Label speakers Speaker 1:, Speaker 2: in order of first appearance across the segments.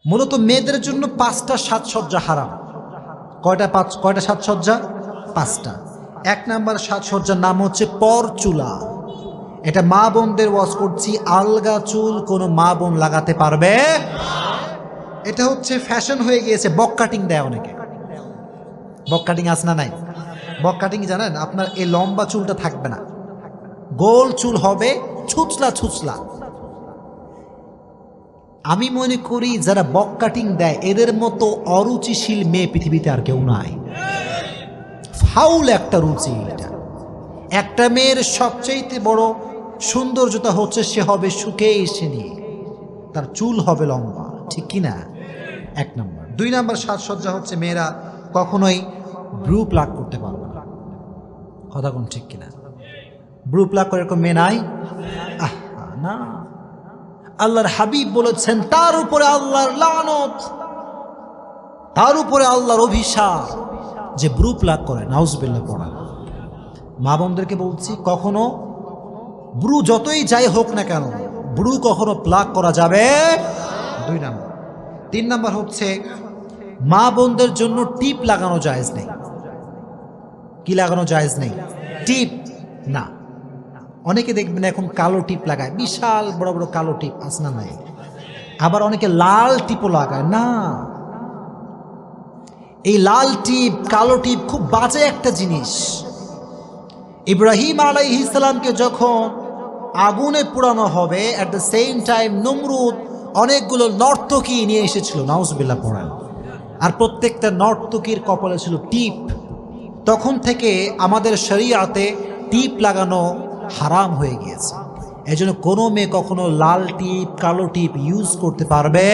Speaker 1: মূলত মেয়েদের জন্য 5টা সাজসজ্জা হারাম। কয়টা সাজসজ্জা? 5টা। 1 নাম্বার সাজসজ্জার নাম হচ্ছে পরচুলা। এটা মা বোনদের ওয়াজ করছি, আলগা চুল কোনো মা বোন লাগাতে পারবে। এটা হচ্ছে ফ্যাশন হয়ে গিয়েছে, বক কাটিং দেয় অনেকে। বক কাটিং আছে না নাই? বক কাটিং জানেন? আপনার এই লম্বা চুলটা থাকবে না, গোল চুল হবে, ছুচলা ছুচলা। আমি মনে করি যারা বক কাটিং দেয় এদের মতো অরুচিশীল মেয়ে পৃথিবীতে আর কেউ নাই। ফাউল একটা রুচি এটা। একটা মেয়ের সবচেয়ে বড় সৌন্দর্যতা হচ্ছে সে হবে সুখে এসে নিয়ে, তার চুল হবে লম্বা, ঠিক কি না? 1 নম্বর। 2 নম্বর সাজসজ্জা হচ্ছে মেয়েরা কখনোই ব্রু প্লাগ করতে পারবে না। কথা কোন ঠিক কিনা? ব্রু প্লাগ করে এরকম মেয়ে নাই? না, আল্লাহর হাবিব বলেছেন তার উপরে আল্লাহর লানত, তার উপরে আল্লাহর অভিশাপ যে ব্রু প্লাগ করে। নাউজুবিল্লাহ পড়া। মা বোনদেরকে বলছি, কখনো ব্রু যতই যাই হোক না কেন, ব্রু কখনো প্লাগ করা যাবে। 2 নম্বর। 3 নম্বর হচ্ছে মা বোনদের জন্য টিপ লাগানো জায়েজ নেই। কি লাগানো জায়েজ নেই? টিপ না। অনেকে দেখবেন এখন কালো টিপ লাগায়, বিশাল বড় বড় কালো টিপ, আসনা নাই। আবার অনেকে লাল টিপও লাগায়। না, এই লাল টিপ কালো টিপ খুব বাজে একটা জিনিস। ইব্রাহিম আলাইহিস সালামকে যখন আগুনে পোড়ানো হবে, অ্যাট দ্য সেম টাইম নমরুদ অনেকগুলো নর্তকী নিয়ে এসেছিল, নাউজুবিল্লাহ পড়েন। আর প্রত্যেকটা নর্তকীর কপালে ছিল টিপ। তখন থেকে আমাদের শরীয়তে টিপ লাগানো হারাম হয়ে গিয়েছে। এজন্য কোনো মেয়ে কখনো লাল টিপ কালো টিপ ইউজ করতে পারবে।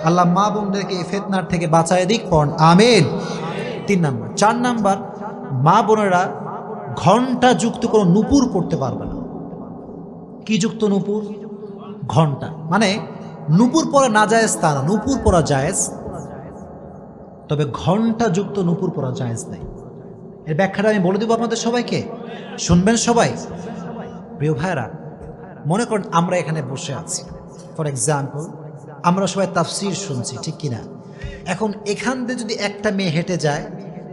Speaker 1: আল্লাহ মা বোনদেরকে এই ফিতনার থেকে বাঁচায় দিক, পড়ন আমিন। 3 নম্বর। 4 নম্বর, মা বোনেরা ঘণ্টা যুক্ত কোনো নূপুর পড়তে পারবে না। কি যুক্ত নূপুর? ঘণ্টা। মানে নূপুর পরা না জায়েজ তা না, নূপুর পরা জায়েজ, তবে ঘণ্টা যুক্ত নূপুর পরা জায়েজ নেই। এর ব্যাখ্যাটা আমি বলে দেবো আপনাদের সবাইকে, শুনবেন সবাই। প্রিয় ভাইরা, মনে করেন আমরা এখানে বসে আছি, ফর এক্সাম্পল আমরা সবাই তাফসীর শুনছি, ঠিক কিনা? এখন এখান দিয়ে যদি একটা মেয়ে হেঁটে যায়,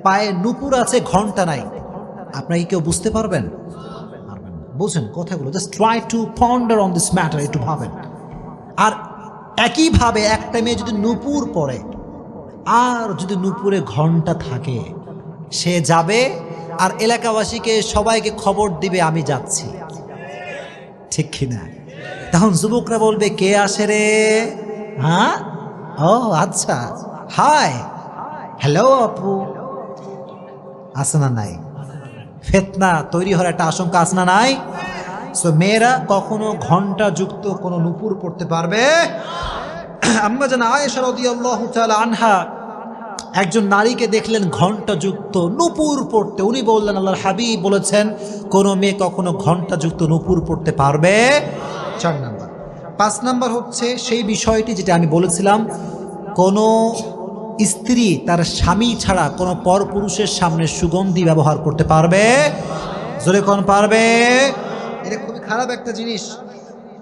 Speaker 1: পায়ে নূপুর আছে, ঘণ্টা নাই, আপনারা কি কেউ বুঝতে পারবেন? পারবেন না। বুঝেন কথাগুলো? Just try to ponder on this matter, একটু ভাবেন। আর একইভাবে একটা মেয়ে যদি নূপুর পরে আর যদি নূপুরে ঘণ্টা থাকে, সে যাবে আর এলাকাবাসীকে সবাইকে খবর দিবে আমি যাচ্ছি, ঠিক কিনা? তখন যুবকরা বলবে কে আসে রে? হ্যাঁ, ও আচ্ছা, হাই, হ্যালো আপু। আছে না নাই? ফিতনা তৈরি হওয়ার একটা আশঙ্কা আছে না নাই? সো মেয়েরা কখনো ঘণ্টা যুক্ত কোনো নূপুর পড়তে পারবে। আম্মা জান আয়েশা রাদিয়াল্লাহু তাআলা আনহা একজন নারীকে দেখলেন ঘণ্টা যুক্ত নূপুর পড়তে। উনি বললেন আল্লাহর হাবিব বলেছেন কোনো মেয়ে কখনো ঘণ্টা যুক্ত নূপুর পড়তে পারবে। 4 নম্বর। 5 নম্বর হচ্ছে সেই বিষয়টি যেটা আমি বলেছিলাম, কোনো স্ত্রী তার স্বামী ছাড়া কোনো পরপুরুষের সামনে সুগন্ধি ব্যবহার করতে পারবে। জোরে কোন পারবে? এটা খুবই খারাপ একটা জিনিস।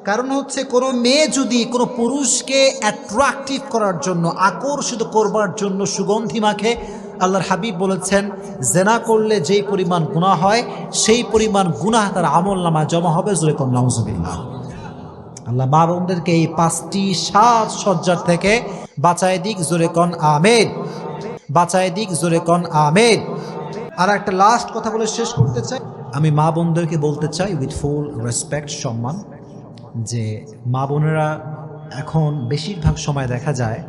Speaker 1: কারণ হচ্ছে কোনো মেয়ে যদি কোনো পুরুষকে অ্যাট্রাকটিভ করার জন্য, আকর্ষিত করবার জন্য সুগন্ধি মাখে, আল্লাহর হাবিব বলেছেন জেনা করলে যেই পরিমাণ গুনাহ হয় সেই পরিমাণ গুনাহ তার আমলনামায় জমা হবে। জোরে কোন নাউজুবিল্লাহ। আল্লাহ মা বোনদেরকে এই 5টি সাজসজ্জার থেকে বাঁচায় দিক। জোরে কোন আমিন। বাঁচায় দিক। জোরে কোন আমিন। আর একটা লাস্ট কথা বলে শেষ করতে চাই। আমি মা বোনদেরকে বলতে চাই উইথ ফুল রেসপেক্ট, সম্মান, যে মা বোনেরা এখন বেশিরভাগ সময় দেখা যায়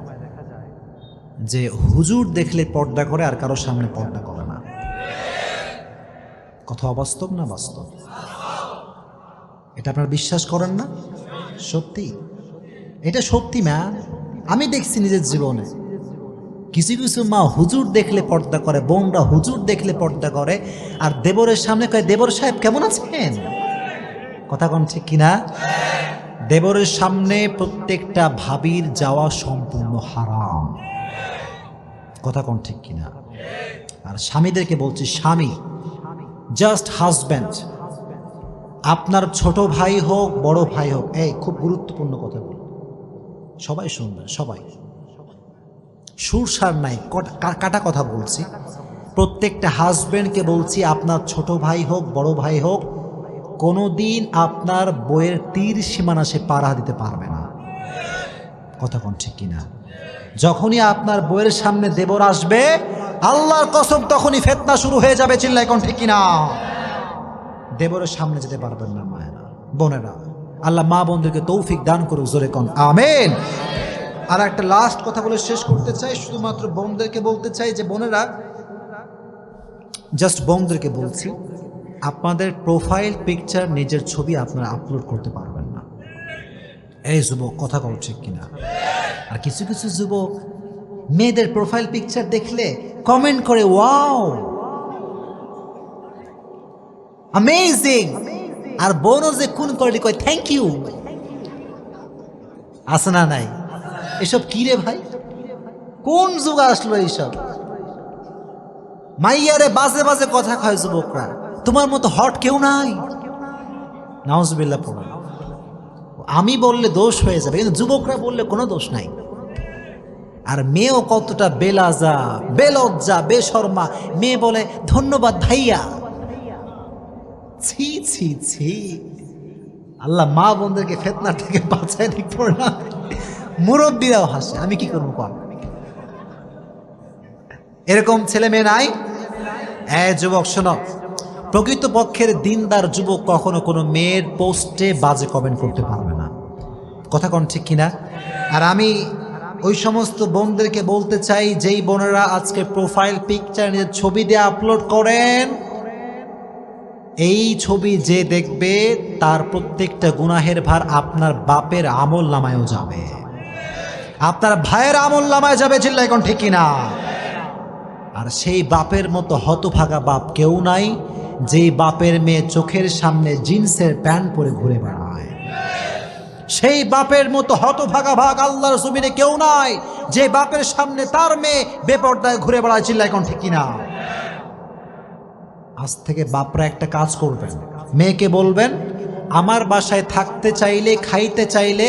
Speaker 1: যে হুজুর দেখলে পর্দা করে আর কারো সামনে পর্দা করে না। কথা অবাস্তব না বাস্তব? এটা আপনারা বিশ্বাস করেন না? সত্যি, এটা সত্যি ম্যাম। আমি দেখছি নিজের জীবনে কিছু কিছু মা হুজুর দেখলে পর্দা করে, বোনরা হুজুর দেখলে পর্দা করে, আর দেবরের সামনে কয় দেবর সাহেব কেমন আছেন। কথা কোন ঠিক কিনা? দেবরের সামনে প্রত্যেকটা ভাবির যাওয়া সম্পূর্ণ হারাম। কথা কোন ঠিক কিনা? আর স্বামীদেরকে বলছি, স্বামী জাস্ট হাজব্যান্ড, আপনার ছোট ভাই হোক বড় ভাই হোক, এই খুব গুরুত্বপূর্ণ কথা বল, সবাই শুনবেন, সবাই, সুরসার নাই, কাটা কথা বলছি। প্রত্যেকটা হাজব্যান্ডকে বলছি, আপনার ছোট ভাই হোক বড় ভাই হোক, কোনোদিন আপনার বইয়ের তীর সীমানা সে পাড়া দিতে পারবে না। কথা কোন ঠিক কিনা? যখনই আপনার বইয়ের সামনে দেবর আসবে, আল্লাহর কসম তখনই ফিতনা শুরু হয়ে যাবে। চিল্লায় কোন ঠিক কিনা? দেবরের সামনে যেতে পারবেন না মায়েরা, বোনেরা। আল্লাহ মা বোনদেরকে তৌফিক দান করুক, জোরে কোন আমিন। আর একটা লাস্ট কথা বলে শেষ করতে চাই, শুধুমাত্র বোনদেরকে বলতে চাই যে বোনেরা, জাস্ট বোনদেরকে বলছি, আপনাদের প্রোফাইল পিকচার নিজের ছবি আপনারা আপলোড করতে পারবেন না। এই যুবক, কথা বল ঠিক কিনা? আর কিছু কিছু যুবক মেয়েদের প্রোফাইল পিকচার দেখলে কমেন্ট করে, ওয়াও অ্যামেজিং, আর বোনও যে কোন করে কয় থ্যাংক ইউ। আছে না নাই? এসব কি রে ভাই, কোন যুগ আসলো এইসব? মাইয়ারে বাজে বাজে কথা কয় যুবকরা, তোমার মতো হট কেউ নাই। নাউজুবিল্লাহ পড়া। আমি বললে দোষ হয়ে যাবে, কিন্তু যুবকরা বললে কোনো দোষ নাই। আর মেয়েও কতটা বেলাজা, বেলজ্জা, বেশর্মা। মেয়ে বলে ধন্যবাদ ভাইয়া। ছি ছি ছি। আল্লাহ মা বোনদেরকে ফিতনা থেকে বাঁচায় দিক না। মুরব্বীরাও হাসে, আমি কি করবো কর? এরকম ছেলে মেয়ে নাই? যুবক শোনো, প্রকৃত পক্ষের দিনদার যুবক কখনো কোনো মেয়ের পোস্টে বাজে কমেন্ট করতে পারবে না। কথা কোন ঠিক কিনা? আর আমি ওই সমস্ত বোনদেরকে বলতে চাই, যেই বোনেরা আজকে প্রোফাইল পিকচার নিজের ছবি দিয়ে আপলোড করেন, এই ছবি যে দেখবে তার প্রত্যেকটা গুনাহের ভার আপনার বাপের আমল নামায়ও যাবে, আপনার ভাইয়ের আমল নামায় যাবে। চিল্লাই কোন ঠিক কিনা? আর সেই বাপের মতো হতভাগা বাপ কেউ নাই, যেই বাপের মেয়ে চোখের সামনে জিন্সের প্যান্ট পরে ঘুরে বেড়ায়। সেই বাপের মতো হতভাগা ভাগ আল্লাহর জমিনে কেউ নাই, যে বাপের সামনে তার মেয়ে বেপরদায় ঘুরে বেড়ায়। চিল্লাই কোন ঠিক কিনা? আজ থেকে বাপরা একটা কাজ করবেন, মেয়েকে বলবেন, আমার বাসায় থাকতে চাইলে, খাইতে চাইলে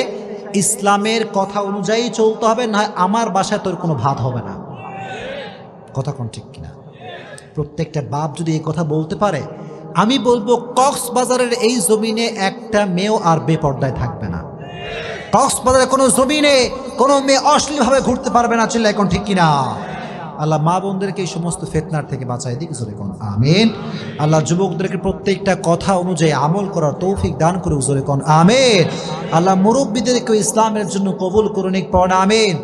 Speaker 1: ইসলামের কথা অনুযায়ী চলতে হবে, না আমার বাসায় তোর কোনো ভাত হবে না। কথা কোন ঠিক কিনা? প্রত্যেকটা বাপ যদি এই কথা বলতে পারে, আমি বলবো কক্সবাজারের এই জমিনে একটা মেয়েও আর বেপর্দায় থাকবে না। কক্সবাজারের কোনো জমিনে কোনো মেয়ে অশ্লীলভাবে ঘুরতে পারবে না। চিল্লাই কোন ঠিক কিনা? আল্লাহ মা বোনদেরকে এই সমস্ত ফিতনার থেকে বাঁচাই দিক, জোরে কোন আমিন। আল্লাহ যুবকদেরকে প্রত্যেকটা কথা অনুযায়ী আমল করার তৌফিক দান করুক, জোরে কোন আমিন। আল্লাহ মুরব্বীদেরকে ইসলামের জন্য কবুল করুন, পড়া আমিন।